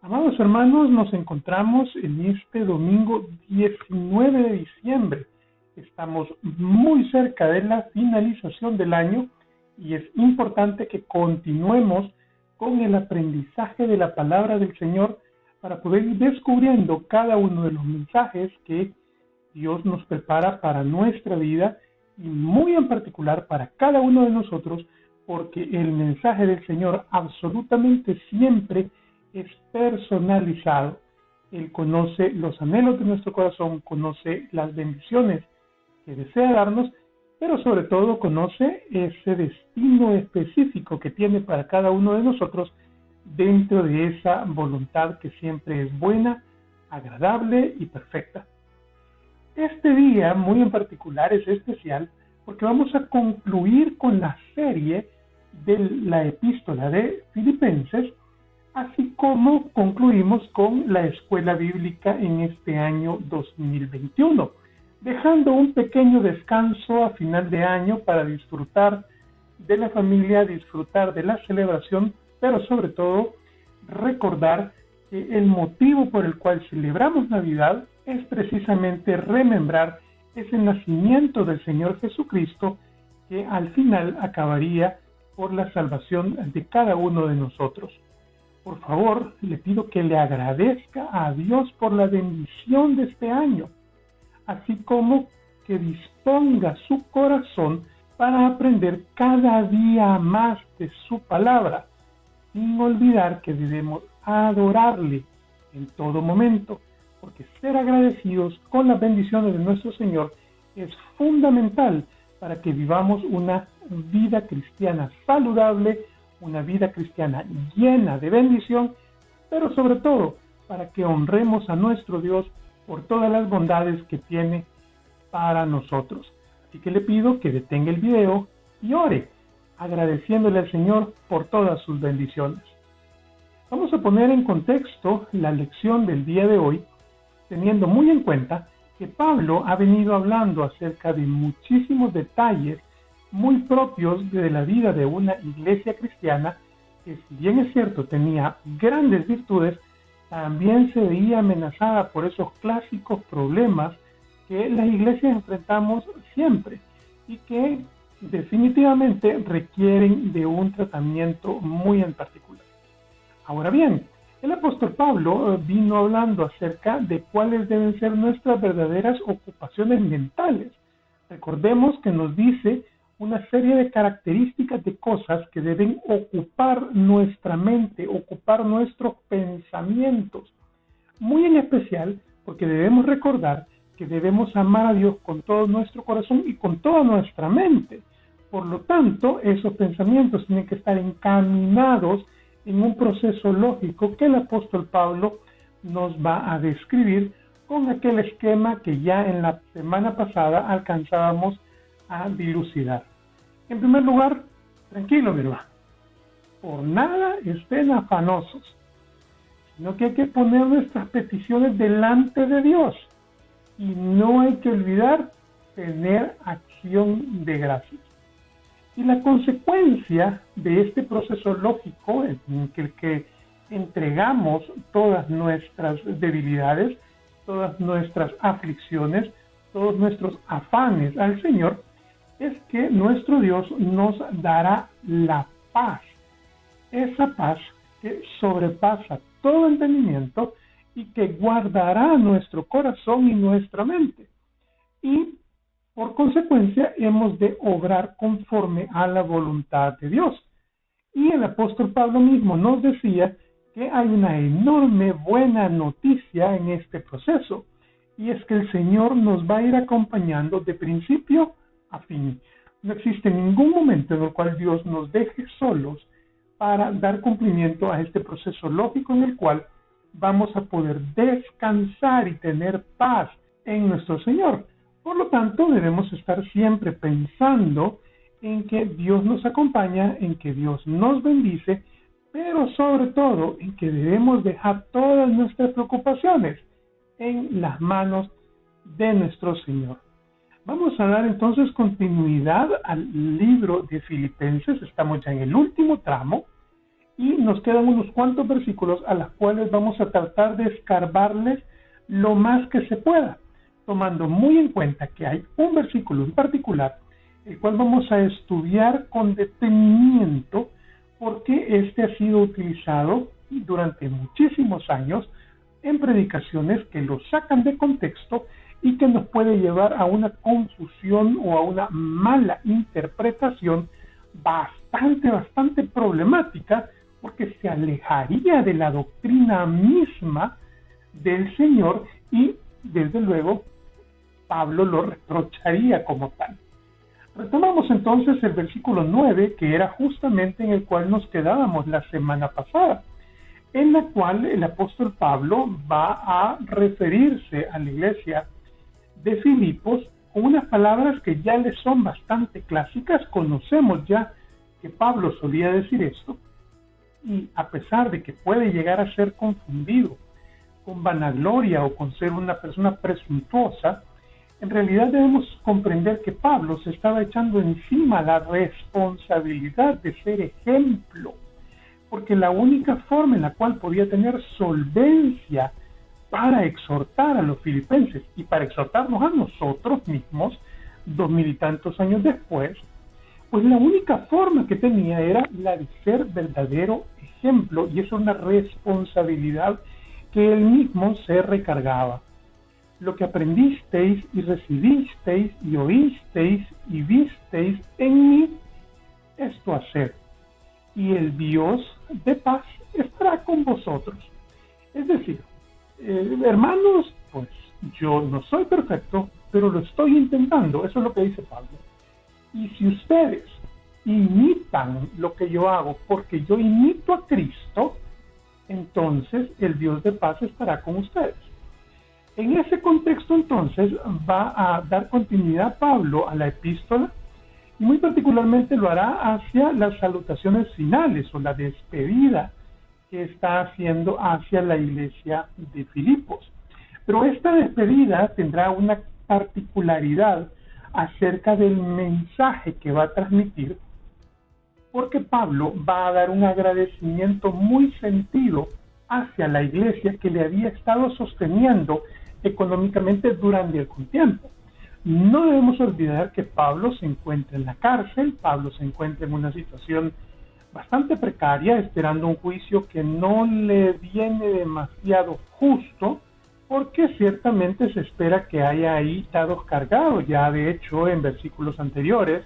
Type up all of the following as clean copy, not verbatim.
Amados hermanos, nos encontramos en este domingo 19 de diciembre. Estamos muy cerca de la finalización del año y es importante que continuemos con el aprendizaje de la palabra del Señor para poder ir descubriendo cada uno de los mensajes que Dios nos prepara para nuestra vida y muy en particular para cada uno de nosotros, porque el mensaje del Señor absolutamente siempre es personalizado. Él conoce los anhelos de nuestro corazón, conoce las bendiciones que desea darnos, pero sobre todo conoce ese destino específico que tiene para cada uno de nosotros dentro de esa voluntad que siempre es buena, agradable y perfecta. Este día muy en particular es especial porque vamos a concluir con la serie de la epístola de Filipenses, así como concluimos con la escuela bíblica en este año 2021, dejando un pequeño descanso a final de año para disfrutar de la familia, disfrutar de la celebración, pero sobre todo recordar que el motivo por el cual celebramos Navidad es precisamente remembrar ese nacimiento del Señor Jesucristo que al final acabaría por la salvación de cada uno de nosotros. Por favor, le pido que le agradezca a Dios por la bendición de este año, así como que disponga su corazón para aprender cada día más de su palabra, sin olvidar que debemos adorarle en todo momento, porque ser agradecidos con las bendiciones de nuestro Señor es fundamental para que vivamos una vida cristiana saludable, una vida cristiana llena de bendición, pero sobre todo para que honremos a nuestro Dios por todas las bondades que tiene para nosotros. Así que le pido que detenga el video y ore, agradeciéndole al Señor por todas sus bendiciones. Vamos a poner en contexto la lección del día de hoy, teniendo muy en cuenta que Pablo ha venido hablando acerca de muchísimos detalles muy propios de la vida de una iglesia cristiana que, si bien es cierto tenía grandes virtudes, también se veía amenazada por esos clásicos problemas que las iglesias enfrentamos siempre y que definitivamente requieren de un tratamiento muy en particular. Ahora bien, el apóstol Pablo vino hablando acerca de cuáles deben ser nuestras verdaderas ocupaciones mentales. Recordemos que nos dice una serie de características de cosas que deben ocupar nuestra mente, ocupar nuestros pensamientos. Muy en especial porque debemos recordar que debemos amar a Dios con todo nuestro corazón y con toda nuestra mente. Por lo tanto, esos pensamientos tienen que estar encaminados en un proceso lógico que el apóstol Pablo nos va a describir con aquel esquema que ya en la semana pasada alcanzábamos a dilucidar. En primer lugar, tranquilo, mi hermano, por nada estén afanosos, sino que hay que poner nuestras peticiones delante de Dios y no hay que olvidar tener acción de gracias. Y la consecuencia de este proceso lógico en el que entregamos todas nuestras debilidades, todas nuestras aflicciones, todos nuestros afanes al Señor, es que nuestro Dios nos dará la paz, esa paz que sobrepasa todo entendimiento y que guardará nuestro corazón y nuestra mente. Y por consecuencia hemos de obrar conforme a la voluntad de Dios. Y el apóstol Pablo mismo nos decía que hay una enorme buena noticia en este proceso, y es que el Señor nos va a ir acompañando de principio a fin. No existe ningún momento en el cual Dios nos deje solos para dar cumplimiento a este proceso lógico en el cual vamos a poder descansar y tener paz en nuestro Señor. Por lo tanto, debemos estar siempre pensando en que Dios nos acompaña, en que Dios nos bendice, pero sobre todo en que debemos dejar todas nuestras preocupaciones en las manos de nuestro Señor. Vamos a dar entonces continuidad al libro de Filipenses. Estamos ya en el último tramo Y nos quedan unos cuantos versículos a los cuales vamos a tratar de escarbarles lo más que se pueda, tomando muy en cuenta que hay un versículo en particular, el cual vamos a estudiar con detenimiento, porque este ha sido utilizado durante muchísimos años en predicaciones que lo sacan de contexto y que nos puede llevar a una confusión o a una mala interpretación bastante problemática, porque se alejaría de la doctrina misma del Señor y, desde luego, Pablo lo reprocharía como tal. Retomamos entonces el versículo 9, que era justamente en el cual nos quedábamos la semana pasada, en la cual el apóstol Pablo va a referirse a la iglesia de Filipos con unas palabras que ya les son bastante clásicas. Conocemos ya que Pablo solía decir esto, y a pesar de que puede llegar a ser confundido con vanagloria o con ser una persona presuntuosa, en realidad debemos comprender que Pablo se estaba echando encima la responsabilidad de ser ejemplo, porque la única forma en la cual podía tener solvencia para exhortar a los filipenses y para exhortarnos a nosotros mismos 2000 y tantos años después, pues la única forma que tenía era la de ser verdadero ejemplo, y eso es una responsabilidad que él mismo se recargaba. Lo que aprendisteis y recibisteis y oísteis y visteis en mí, esto haced, y el Dios de paz estará con vosotros. Es decir, hermanos, pues yo no soy perfecto, pero lo estoy intentando. Eso es lo que dice Pablo. Y si ustedes imitan lo que yo hago, porque yo imito a Cristo, entonces el Dios de paz estará con ustedes. En ese contexto, entonces, va a dar continuidad Pablo a la epístola, y muy particularmente lo hará hacia las salutaciones finales o la despedida que está haciendo hacia la iglesia de Filipos. Pero esta despedida tendrá una particularidad acerca del mensaje que va a transmitir, porque Pablo va a dar un agradecimiento muy sentido hacia la iglesia que le había estado sosteniendo económicamente durante algún tiempo. No debemos olvidar que Pablo se encuentra en la cárcel, Pablo se encuentra en una situación bastante precaria, esperando un juicio que no le viene demasiado justo, porque ciertamente se espera que haya ahí dados cargados. Ya de hecho en versículos anteriores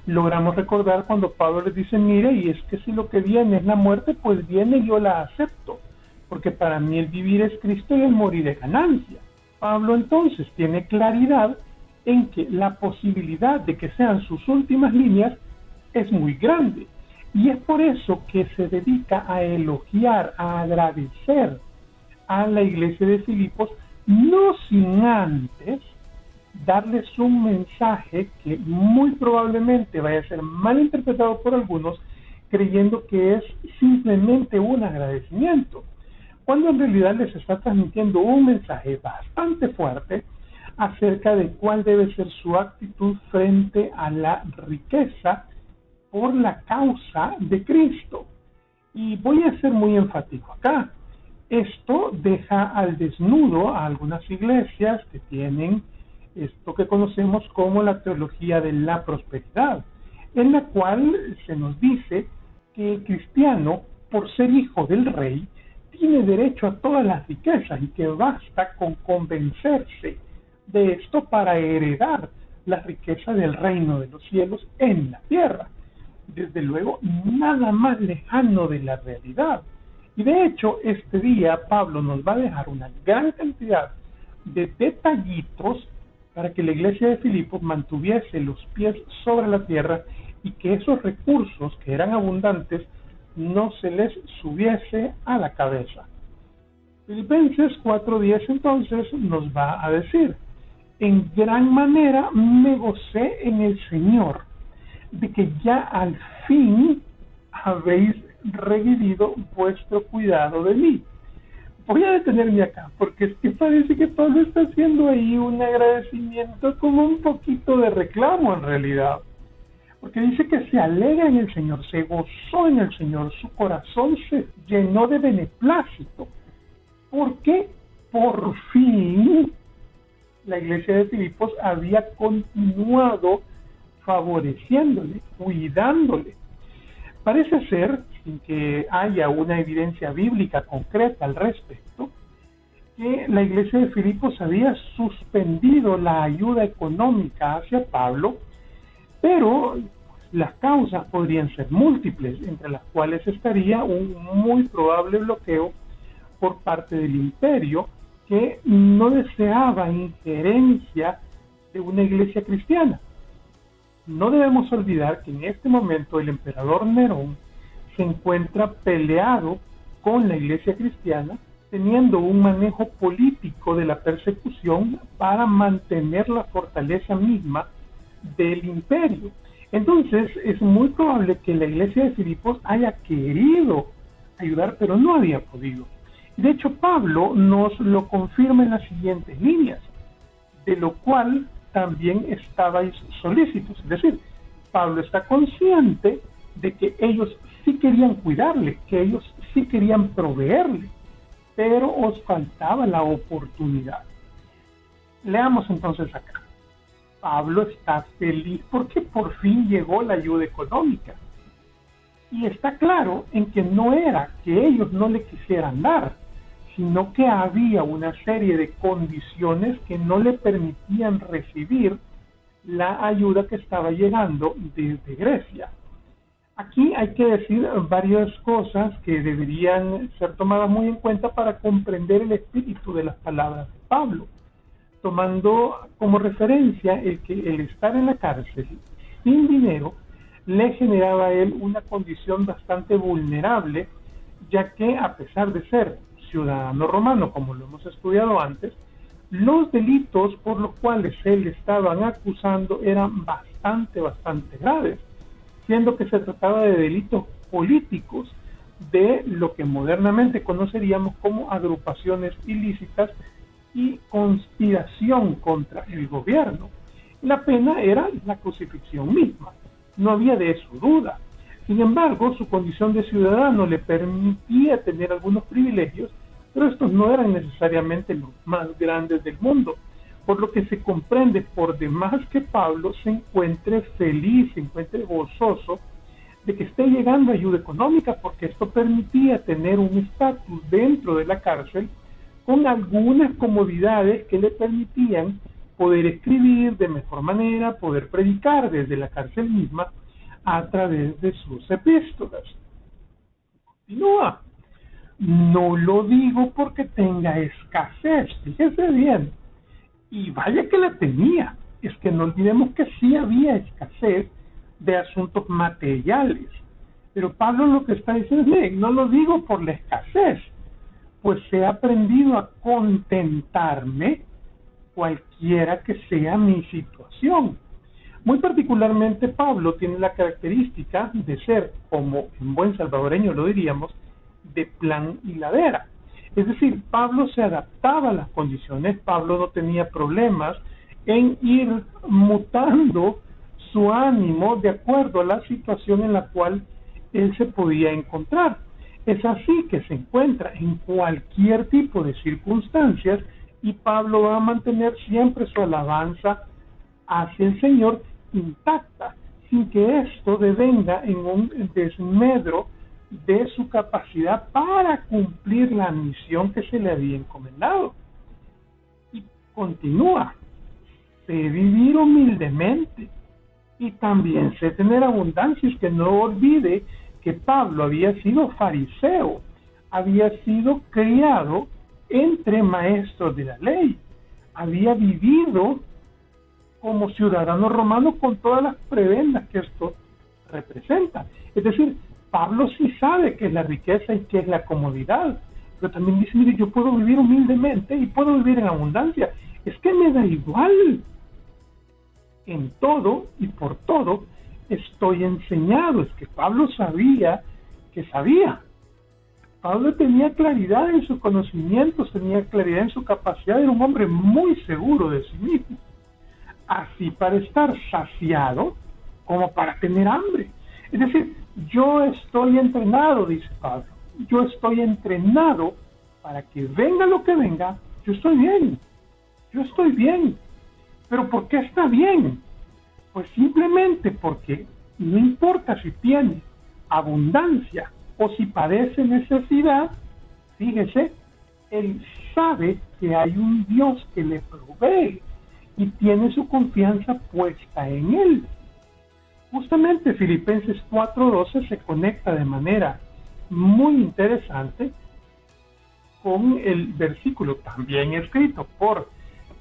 logramos recordar cuando Pablo les dice: mire, y es que si lo que viene es la muerte, pues viene, yo la acepto, porque para mí el vivir es Cristo y el morir es ganancia. Pablo entonces tiene claridad en que la posibilidad de que sean sus últimas líneas es muy grande, y es por eso que se dedica a elogiar, a agradecer a la iglesia de Filipos, no sin antes darles un mensaje que muy probablemente vaya a ser mal interpretado por algunos, creyendo que es simplemente un agradecimiento, cuando en realidad les está transmitiendo un mensaje bastante fuerte acerca de cuál debe ser su actitud frente a la riqueza por la causa de Cristo. Y voy a ser muy enfático acá. Esto deja al desnudo a algunas iglesias que tienen esto que conocemos como la teología de la prosperidad, en la cual se nos dice que el cristiano, por ser hijo del rey, tiene derecho a todas las riquezas y que basta con convencerse de esto para heredar la riqueza del reino de los cielos en la tierra. Desde luego, nada más lejano de la realidad. Y de hecho, este día Pablo nos va a dejar una gran cantidad de detallitos para que la iglesia de Filipos mantuviese los pies sobre la tierra y que esos recursos que eran abundantes no se les subiese a la cabeza. Filipenses 4:10 entonces nos va a decir: en gran manera me gocé en el Señor de que ya al fin habéis revivido vuestro cuidado de mí. Voy a detenerme acá, porque es que parece que Pablo está haciendo ahí un agradecimiento como un poquito de reclamo en realidad, porque dice que se alegra en el Señor, se gozó en el Señor, su corazón se llenó de beneplácito, porque por fin la iglesia de Filipos había continuado favoreciéndole, cuidándole. Parece ser, sin que haya una evidencia bíblica concreta al respecto, que la iglesia de Filipos había suspendido la ayuda económica hacia Pablo, pero las causas podrían ser múltiples, entre las cuales estaría un muy probable bloqueo por parte del imperio, que no deseaba injerencia de una iglesia cristiana. No debemos olvidar que en este momento el emperador Nerón se encuentra peleado con la iglesia cristiana, teniendo un manejo político de la persecución para mantener la fortaleza misma del imperio. Entonces es muy probable que la iglesia de Filipos haya querido ayudar, pero no había podido. De hecho, Pablo nos lo confirma en las siguientes líneas, de lo cual también estabais solícitos. Es decir, Pablo está consciente de que ellos sí querían cuidarle, que ellos sí querían proveerle, pero os faltaba la oportunidad. Leamos entonces acá. Pablo está feliz porque por fin llegó la ayuda económica. Y está claro en que no era que ellos no le quisieran dar, sino que había una serie de condiciones que no le permitían recibir la ayuda que estaba llegando desde Grecia. Aquí hay que decir varias cosas que deberían ser tomadas muy en cuenta para comprender el espíritu de las palabras de Pablo, tomando como referencia el que el estar en la cárcel sin dinero le generaba a él una condición bastante vulnerable, ya que a pesar de ser ciudadano romano, como lo hemos estudiado antes, los delitos por los cuales él estaban acusando eran bastante graves, siendo que se trataba de delitos políticos de lo que modernamente conoceríamos como agrupaciones ilícitas y conspiración contra el gobierno. La pena era la crucifixión misma, no había de eso duda. Sin embargo, su condición de ciudadano le permitía tener algunos privilegios, pero estos no eran necesariamente los más grandes del mundo, por lo que se comprende por demás que Pablo se encuentre feliz, se encuentre gozoso de que esté llegando ayuda económica, porque esto permitía tener un estatus dentro de la cárcel con algunas comodidades que le permitían poder escribir de mejor manera, poder predicar desde la cárcel misma a través de sus epístolas. Continúa. No lo digo porque tenga escasez, fíjese bien, y vaya que la tenía. Es que no olvidemos que sí había escasez de asuntos materiales, pero Pablo lo que está diciendo es, no lo digo por la escasez, pues he aprendido a contentarme cualquiera que sea mi situación. Muy particularmente Pablo tiene la característica de ser, como en buen salvadoreño lo diríamos, de plan y ladera. Es decir, Pablo se adaptaba a las condiciones, Pablo no tenía problemas en ir mutando su ánimo de acuerdo a la situación en la cual él se podía encontrar. Es así que se encuentra en cualquier tipo de circunstancias y Pablo va a mantener siempre su alabanza hacia el Señor intacta, sin que esto devenga en un desmedro de su capacidad para cumplir la misión que se le había encomendado. Y continúa, sé vivir humildemente y también sé tener abundancia. Es que no olvide que Pablo había sido fariseo, había sido criado entre maestros de la ley, había vivido como ciudadano romano con todas las prebendas que esto representa. Es decir, Pablo sí sabe qué es la riqueza y qué es la comodidad, pero también dice, mire, yo puedo vivir humildemente y puedo vivir en abundancia. Es que me da igual. En todo y por todo estoy enseñado. Es que Pablo sabía que sabía. Pablo tenía claridad en sus conocimientos, tenía claridad en su capacidad, era un hombre muy seguro de sí mismo. Así, para estar saciado, como para tener hambre. Es decir, yo estoy entrenado, dice Pablo, yo estoy entrenado para que venga lo que venga, yo estoy bien. ¿Pero por qué está bien? Pues simplemente porque no importa si tiene abundancia o si padece necesidad, fíjese, él sabe que hay un Dios que le provee y tiene su confianza puesta en él. Justamente Filipenses 4:12 se conecta de manera muy interesante con el versículo también escrito por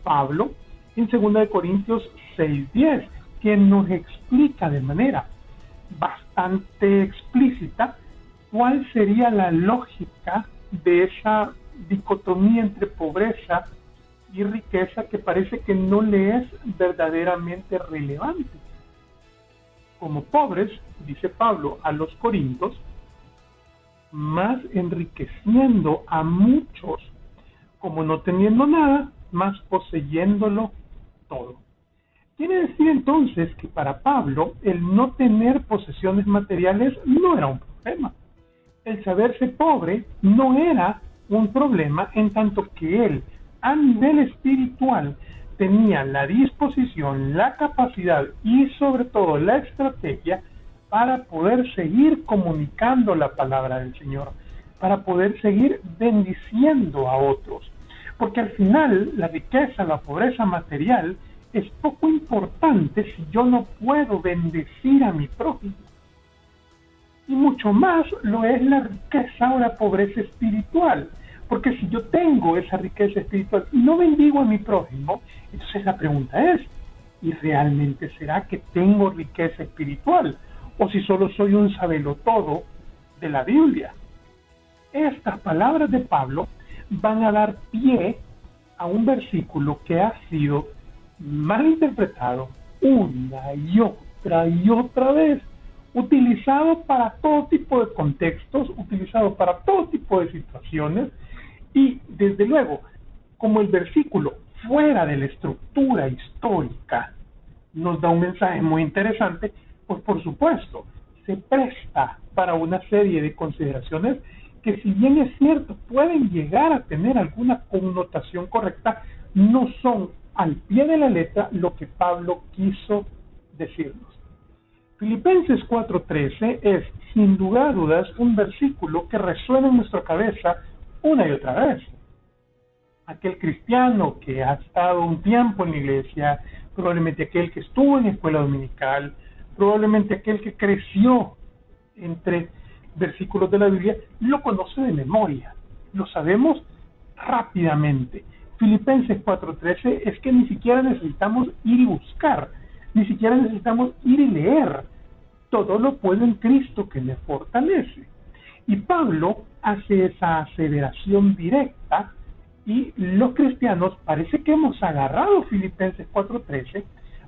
Pablo en 2 Corintios 6:10, que nos explica de manera bastante explícita cuál sería la lógica de esa dicotomía entre pobreza y riqueza que parece que no le es verdaderamente relevante. Como pobres, dice Pablo a los corintios, más enriqueciendo a muchos, como no teniendo nada, más poseyéndolo todo. Quiere decir entonces que para Pablo el no tener posesiones materiales no era un problema. El saberse pobre no era un problema, en tanto que él, a nivel espiritual, tenía la disposición, la capacidad y sobre todo la estrategia para poder seguir comunicando la palabra del Señor, para poder seguir bendiciendo a otros. Porque al final la riqueza, la pobreza material es poco importante si yo no puedo bendecir a mi prójimo. Y mucho más lo es la riqueza o la pobreza espiritual. Porque si yo tengo esa riqueza espiritual y no bendigo a mi prójimo, entonces la pregunta es, ¿y realmente será que tengo riqueza espiritual? O si solo soy un sabelotodo de la Biblia. Estas palabras de Pablo van a dar pie a un versículo que ha sido mal interpretado una y otra vez, utilizado para todo tipo de contextos, utilizado para todo tipo de situaciones, y desde luego, como el versículo fuera de la estructura histórica nos da un mensaje muy interesante, pues por supuesto se presta para una serie de consideraciones que, si bien es cierto pueden llegar a tener alguna connotación correcta, no son al pie de la letra lo que Pablo quiso decirnos. Filipenses 4:13 es, sin lugar a dudas, un versículo que resuena en nuestra cabeza una y otra vez. Aquel cristiano que ha estado un tiempo en la iglesia, probablemente aquel que estuvo en la escuela dominical, probablemente aquel que creció entre versículos de la Biblia, lo conoce de memoria, lo sabemos rápidamente. Filipenses 4:13 es que ni siquiera necesitamos ir y buscar, ni siquiera necesitamos ir y leer. Todo lo puedo en Cristo que me fortalece. Y Pablo hace esa aseveración directa, y los cristianos parece que hemos agarrado Filipenses 4:13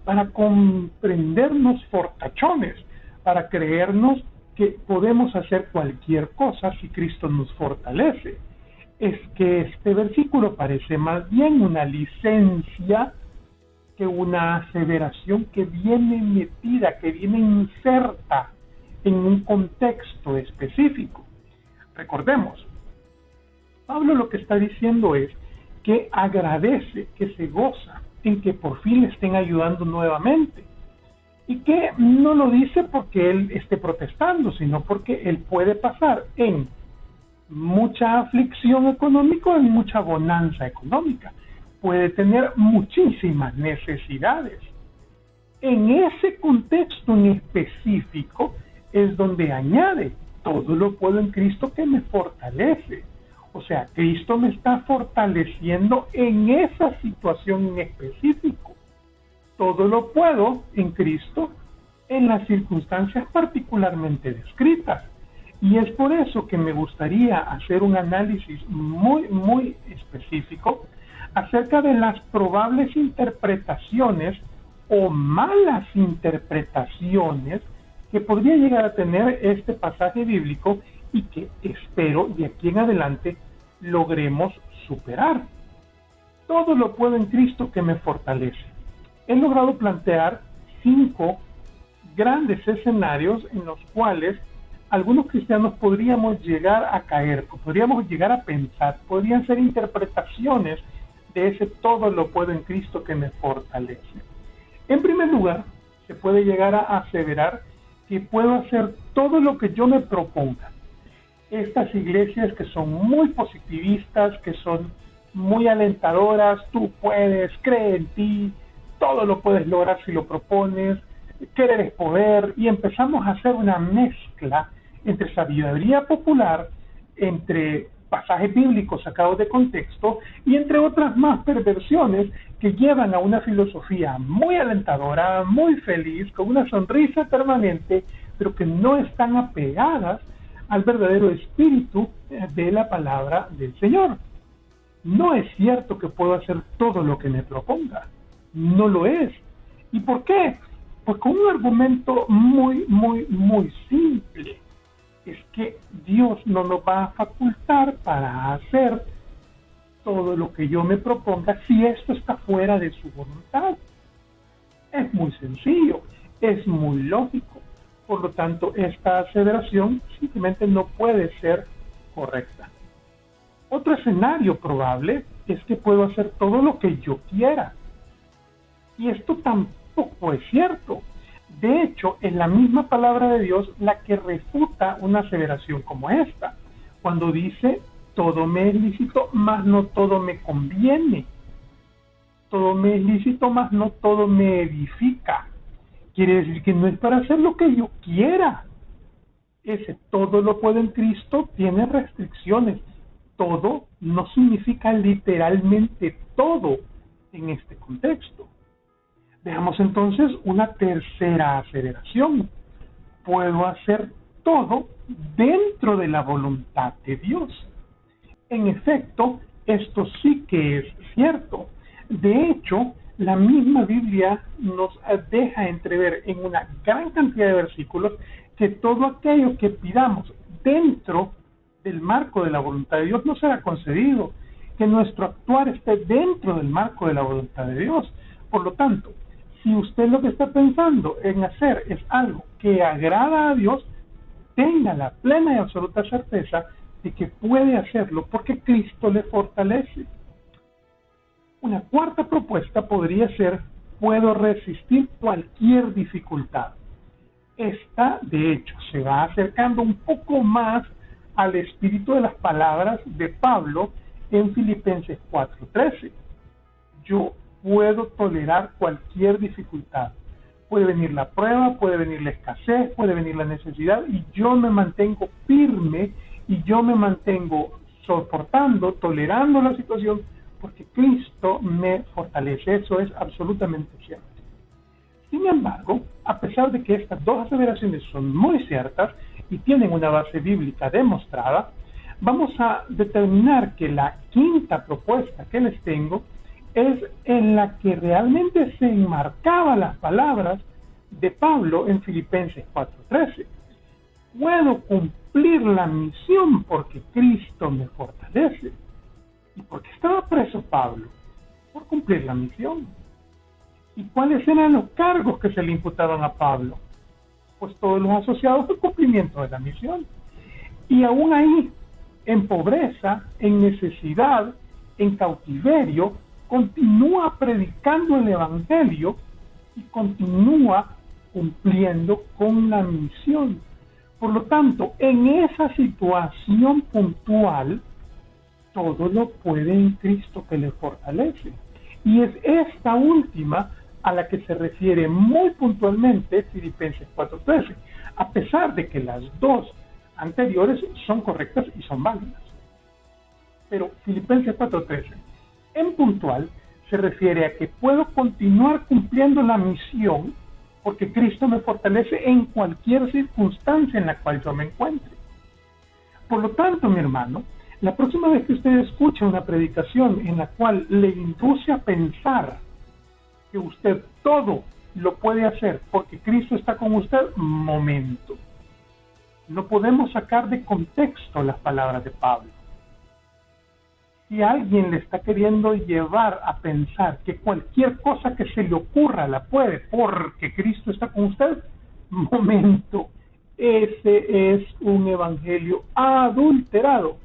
para comprendernos fortachones, para creernos que podemos hacer cualquier cosa si Cristo nos fortalece. Es que este versículo parece más bien una licencia que una aseveración que viene metida, que viene inserta en un contexto específico. Recordemos, Pablo lo que está diciendo es que agradece, que se goza en que por fin le estén ayudando nuevamente. Y que no lo dice porque él esté protestando, sino porque él puede pasar en mucha aflicción económica o en mucha bonanza económica. Puede tener muchísimas necesidades. En ese contexto en específico es donde añade, todo lo puedo en Cristo que me fortalece. O sea, Cristo me está fortaleciendo en esa situación en específico. Todo lo puedo en Cristo en las circunstancias particularmente descritas. Y es por eso que me gustaría hacer un análisis muy específico acerca de las probables interpretaciones o malas interpretaciones que podría llegar a tener este pasaje bíblico y que espero de aquí en adelante logremos superar. Todo lo puedo en Cristo que me fortalece. He logrado plantear 5 grandes escenarios en los cuales algunos cristianos podríamos llegar a caer, podríamos llegar a pensar, podrían ser interpretaciones de ese todo lo puedo en Cristo que me fortalece. En primer lugar, se puede llegar a aseverar que puedo hacer todo lo que yo me proponga. Estas iglesias que son muy positivistas, que son muy alentadoras, tú puedes, cree en ti, todo lo puedes lograr si lo propones, querer es poder, y empezamos a hacer una mezcla entre sabiduría popular, entre pasajes bíblicos sacados de contexto y entre otras más perversiones que llevan a una filosofía muy alentadora, muy feliz, con una sonrisa permanente, pero que no están apegadas al verdadero espíritu de la palabra del Señor. No es cierto que puedo hacer todo lo que me proponga. No lo es. ¿Y por qué? Pues con un argumento muy simple. Es que Dios no nos va a facultar para hacer todo lo que yo me proponga si esto está fuera de su voluntad. Es muy sencillo, es muy lógico. Por lo tanto, esta aseveración simplemente no puede ser correcta. Otro escenario probable es que puedo hacer todo lo que yo quiera. Y esto tampoco es cierto. De hecho, es la misma palabra de Dios la que refuta una aseveración como esta, cuando dice, todo me es lícito, mas no todo me conviene. Todo me es lícito, mas no todo me edifica. Quiere decir que no es para hacer lo que yo quiera. Ese todo lo puedo en Cristo tiene restricciones. Todo no significa literalmente todo en este contexto. Veamos entonces una tercera aseveración. Puedo hacer todo dentro de la voluntad de Dios. En efecto, esto sí que es cierto. De hecho, la misma Biblia nos deja entrever en una gran cantidad de versículos que todo aquello que pidamos dentro del marco de la voluntad de Dios no será concedido, que nuestro actuar esté dentro del marco de la voluntad de Dios. Por lo tanto, si usted lo que está pensando en hacer es algo que agrada a Dios, tenga la plena y absoluta certeza de que puede hacerlo porque Cristo le fortalece. Una cuarta propuesta podría ser, puedo resistir cualquier dificultad. Esta, de hecho, se va acercando un poco más al espíritu de las palabras de Pablo en Filipenses 4:13. Yo puedo tolerar cualquier dificultad. Puede venir la prueba, puede venir la escasez, puede venir la necesidad, y yo me mantengo firme y yo me mantengo soportando, tolerando la situación, porque Cristo me fortalece. Eso es absolutamente cierto. Sin embargo, a pesar de que estas dos aseveraciones son muy ciertas y tienen una base bíblica demostrada, vamos a determinar que la quinta propuesta que les tengo es en la que realmente se enmarcaban las palabras de Pablo en Filipenses 4:13. Puedo cumplir la misión porque Cristo me fortalece. ¿Y por qué estaba preso Pablo? Por cumplir la misión. ¿Y cuáles eran los cargos que se le imputaban a Pablo? Pues todos los asociados al cumplimiento de la misión. Y aún ahí, en pobreza, en necesidad, en cautiverio, continúa predicando el Evangelio y continúa cumpliendo con la misión. Por lo tanto, en esa situación puntual, todo lo puede en Cristo que le fortalece. Y es esta última a la que se refiere muy puntualmente Filipenses 4:13, a pesar de que las dos anteriores son correctas y son válidas. Pero Filipenses 4:13, en puntual, se refiere a que puedo continuar cumpliendo la misión porque Cristo me fortalece en cualquier circunstancia en la cual yo me encuentre. Por lo tanto, mi hermano, la próxima vez que usted escuche una predicación en la cual le induce a pensar que usted todo lo puede hacer porque Cristo está con usted, momento. No podemos sacar de contexto las palabras de Pablo. Si alguien le está queriendo llevar a pensar que cualquier cosa que se le ocurra la puede porque Cristo está con usted, momento, ese es un evangelio adulterado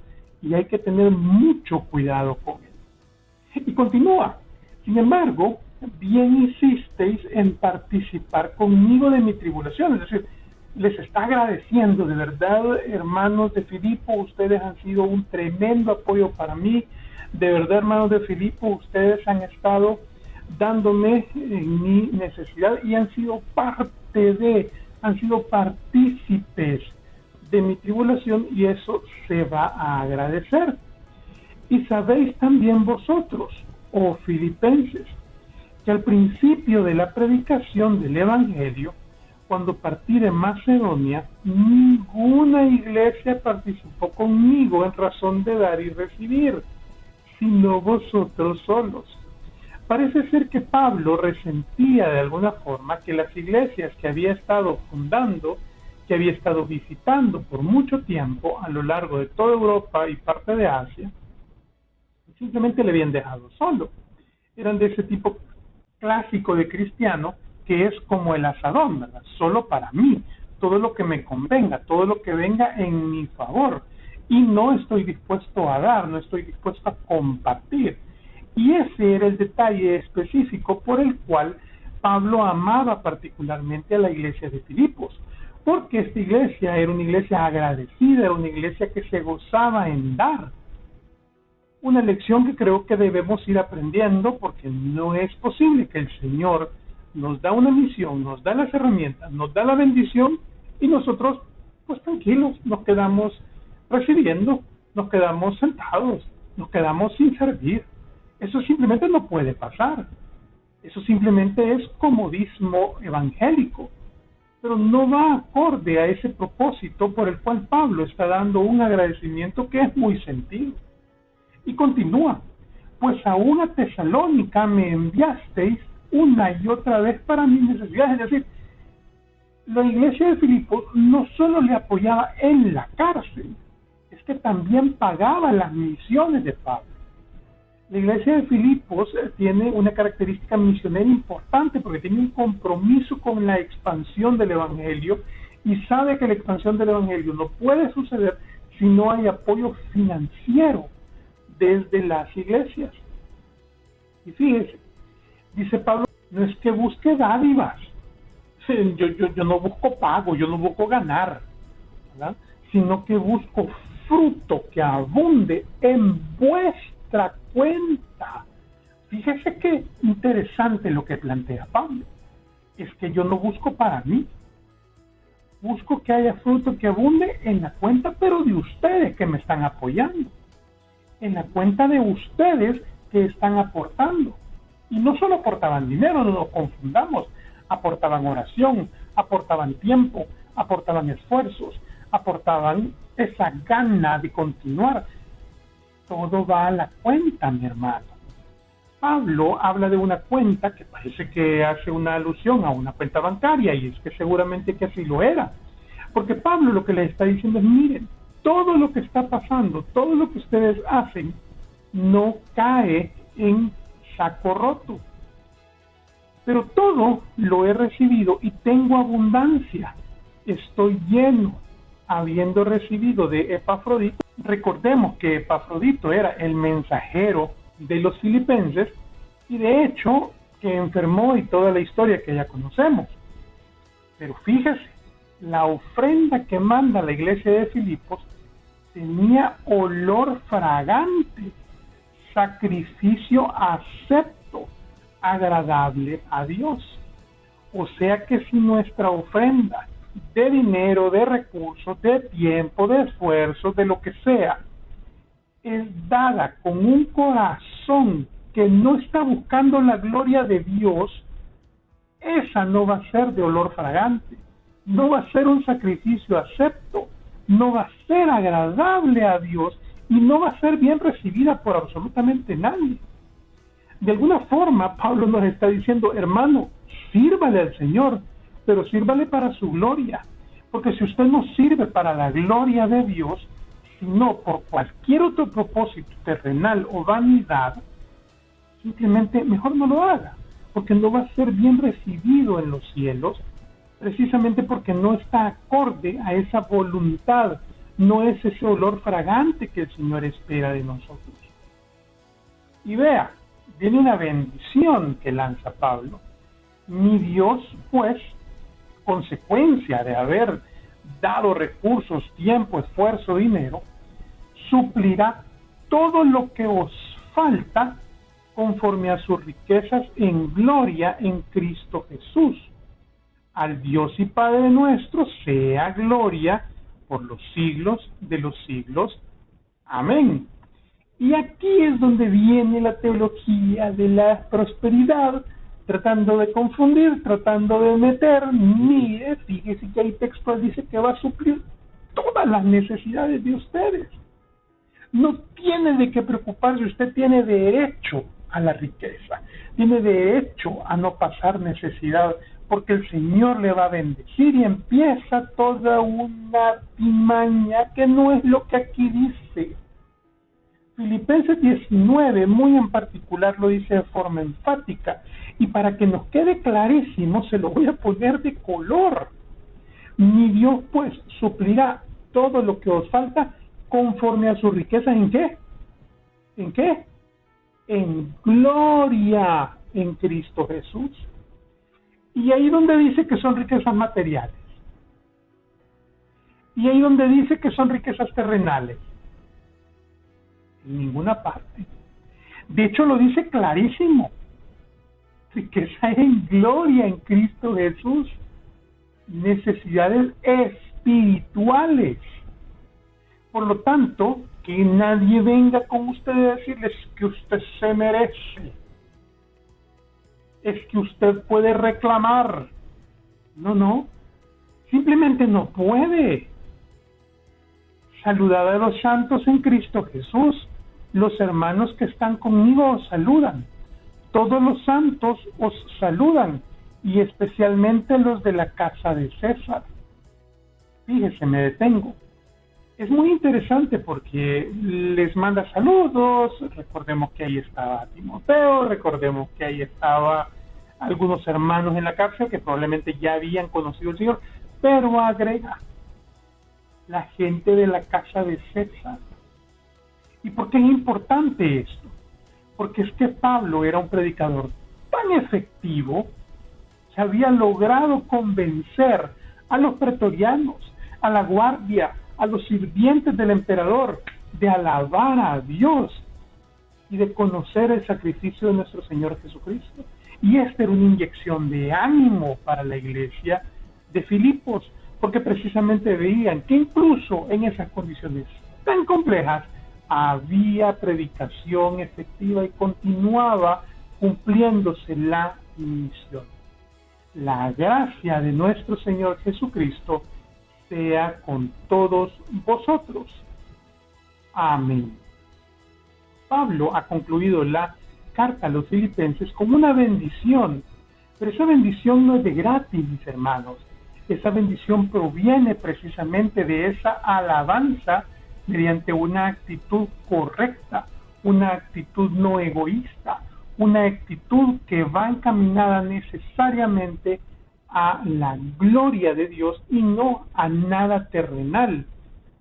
y hay que tener mucho cuidado con él. Y continúa, sin embargo, bien hicisteis en participar conmigo de mi tribulación, es decir, les está agradeciendo, de verdad, hermanos de Filipo, ustedes han sido un tremendo apoyo para mí, de verdad, hermanos de Filipo, ustedes han estado dándome en mi necesidad y han sido partícipes de mi tribulación y eso se va a agradecer. Y sabéis también vosotros, oh filipenses, que al principio de la predicación del Evangelio, cuando partí de Macedonia, ninguna iglesia participó conmigo en razón de dar y recibir, sino vosotros solos. Parece ser que Pablo resentía de alguna forma que las iglesias que había estado fundando, que había estado visitando por mucho tiempo a lo largo de toda Europa y parte de Asia, simplemente le habían dejado solo. Eran de ese tipo clásico de cristiano que es como el asadón, ¿verdad? Solo para mí, todo lo que me convenga, todo lo que venga en mi favor, y no estoy dispuesto a dar, no estoy dispuesto a compartir. Y ese era el detalle específico por el cual Pablo amaba particularmente a la iglesia de Filipos, porque esta iglesia era una iglesia agradecida, era una iglesia que se gozaba en dar. Una lección que creo que debemos ir aprendiendo, porque no es posible que el Señor nos da una misión, nos da las herramientas, nos da la bendición y nosotros, pues tranquilos, nos quedamos recibiendo, nos quedamos sentados, nos quedamos sin servir. Eso simplemente no puede pasar. Eso simplemente es comodismo evangélico, pero no va acorde a ese propósito por el cual Pablo está dando un agradecimiento que es muy sentido. Y continúa, pues aún a Tesalónica me enviasteis una y otra vez para mis necesidades. Es decir, la iglesia de Filipos no solo le apoyaba en la cárcel, es que también pagaba las misiones de Pablo. La iglesia de Filipos tiene una característica misionera importante porque tiene un compromiso con la expansión del evangelio y sabe que la expansión del evangelio no puede suceder si no hay apoyo financiero desde las iglesias. Y fíjese, dice Pablo, no es que busque dádivas, yo no busco pago, yo no busco ganar, ¿verdad? Sino que busco fruto que abunde en vuestra cuenta. Fíjese qué interesante lo que plantea Pablo. Es que yo no busco para mí, busco que haya fruto que abunde en la cuenta, pero de ustedes que me están apoyando, en la cuenta de ustedes que están aportando. Y no solo aportaban dinero, no nos confundamos, aportaban oración, aportaban tiempo, aportaban esfuerzos, aportaban esa gana de continuar. Todo va a la cuenta, mi hermano. Pablo habla de una cuenta que parece que hace una alusión a una cuenta bancaria, y es que seguramente que así lo era. Porque Pablo lo que les está diciendo es, miren, todo lo que está pasando, todo lo que ustedes hacen, no cae en saco roto. Pero todo lo he recibido y tengo abundancia. Estoy lleno, habiendo recibido de Epafrodito. Recordemos que Epafrodito era el mensajero de los filipenses y de hecho que enfermó y toda la historia que ya conocemos. Pero fíjese, la ofrenda que manda la iglesia de Filipos tenía olor fragante, sacrificio acepto, agradable a Dios. O sea que si nuestra ofrenda de dinero, de recursos, de tiempo, de esfuerzo, de lo que sea, es dada con un corazón que no está buscando la gloria de Dios, esa no va a ser de olor fragante, no va a ser un sacrificio acepto, no va a ser agradable a Dios y no va a ser bien recibida por absolutamente nadie. De alguna forma, Pablo nos está diciendo, hermano, sírvale al Señor, pero sírvale para su gloria, porque si usted no sirve para la gloria de Dios, sino por cualquier otro propósito terrenal o vanidad, simplemente mejor no lo haga, porque no va a ser bien recibido en los cielos precisamente porque no está acorde a esa voluntad, no es ese olor fragante que el Señor espera de nosotros. Y vea, viene una bendición que lanza Pablo. Mi Dios, pues, consecuencia de haber dado recursos, tiempo, esfuerzo, dinero, suplirá todo lo que os falta conforme a sus riquezas en gloria en Cristo Jesús. Al Dios y Padre nuestro sea gloria por los siglos de los siglos. Amén. Y aquí es donde viene la teología de la prosperidad, tratando de confundir, tratando de meter. Mire, fíjese que ahí textual dice que va a suplir todas las necesidades de ustedes. No tiene de qué preocuparse, usted tiene derecho a la riqueza, tiene derecho a no pasar necesidad, porque el Señor le va a bendecir, y empieza toda una timaña que no es lo que aquí dice. Filipenses 19, muy en particular, lo dice de forma enfática, y para que nos quede clarísimo, se lo voy a poner de color. Mi Dios, pues, suplirá todo lo que os falta conforme a su riqueza. ¿En qué? ¿En qué? En gloria en Cristo Jesús. Y ahí donde dice que son riquezas materiales. Y ahí donde dice que son riquezas terrenales. En ninguna parte. De hecho, lo dice clarísimo. Riqueza en gloria en Cristo Jesús. Necesidades espirituales. Por lo tanto, que nadie venga con usted a decirles que usted se merece. Es que usted puede reclamar. No. Simplemente no puede. Saludad a los santos en Cristo Jesús. Los hermanos que están conmigo os saludan. Todos los santos os saludan, y especialmente los de la casa de César. Fíjese, me detengo. Es muy interesante porque les manda saludos. Recordemos que ahí estaba Timoteo, recordemos que ahí estaba algunos hermanos en la cárcel que probablemente ya habían conocido al Señor, pero agrega la gente de la casa de César. ¿Y por qué es importante esto? Porque es que Pablo era un predicador tan efectivo que había logrado convencer a los pretorianos, a la guardia, a los sirvientes del emperador, de alabar a Dios y de conocer el sacrificio de nuestro Señor Jesucristo. Y esta era una inyección de ánimo para la iglesia de Filipos, porque precisamente veían que incluso en esas condiciones tan complejas había predicación efectiva y continuaba cumpliéndose la misión. La gracia de nuestro Señor Jesucristo sea con todos vosotros. Amén. Pablo ha concluido la carta a los filipenses como una bendición, pero esa bendición no es de gratis, mis hermanos. Esa bendición proviene precisamente de esa alabanza mediante una actitud correcta, una actitud no egoísta, una actitud que va encaminada necesariamente a la gloria de Dios y no a nada terrenal,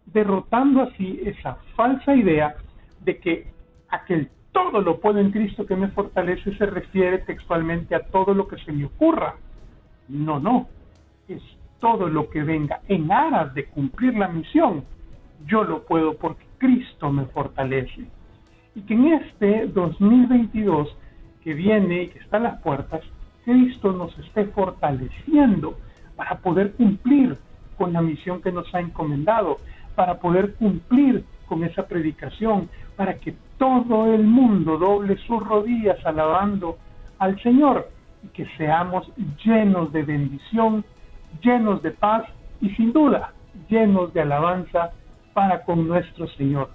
derrotando así esa falsa idea de que aquel todo lo puedo en Cristo que me fortalece se refiere textualmente a todo lo que se me ocurra. No, es todo lo que venga en aras de cumplir la misión. Yo lo puedo porque Cristo me fortalece. Y que en este 2022 que viene y que está a las puertas, Cristo nos esté fortaleciendo para poder cumplir con la misión que nos ha encomendado, para poder cumplir con esa predicación, para que todo el mundo doble sus rodillas alabando al Señor y que seamos llenos de bendición, llenos de paz y sin duda llenos de alabanza para con nuestro Señor.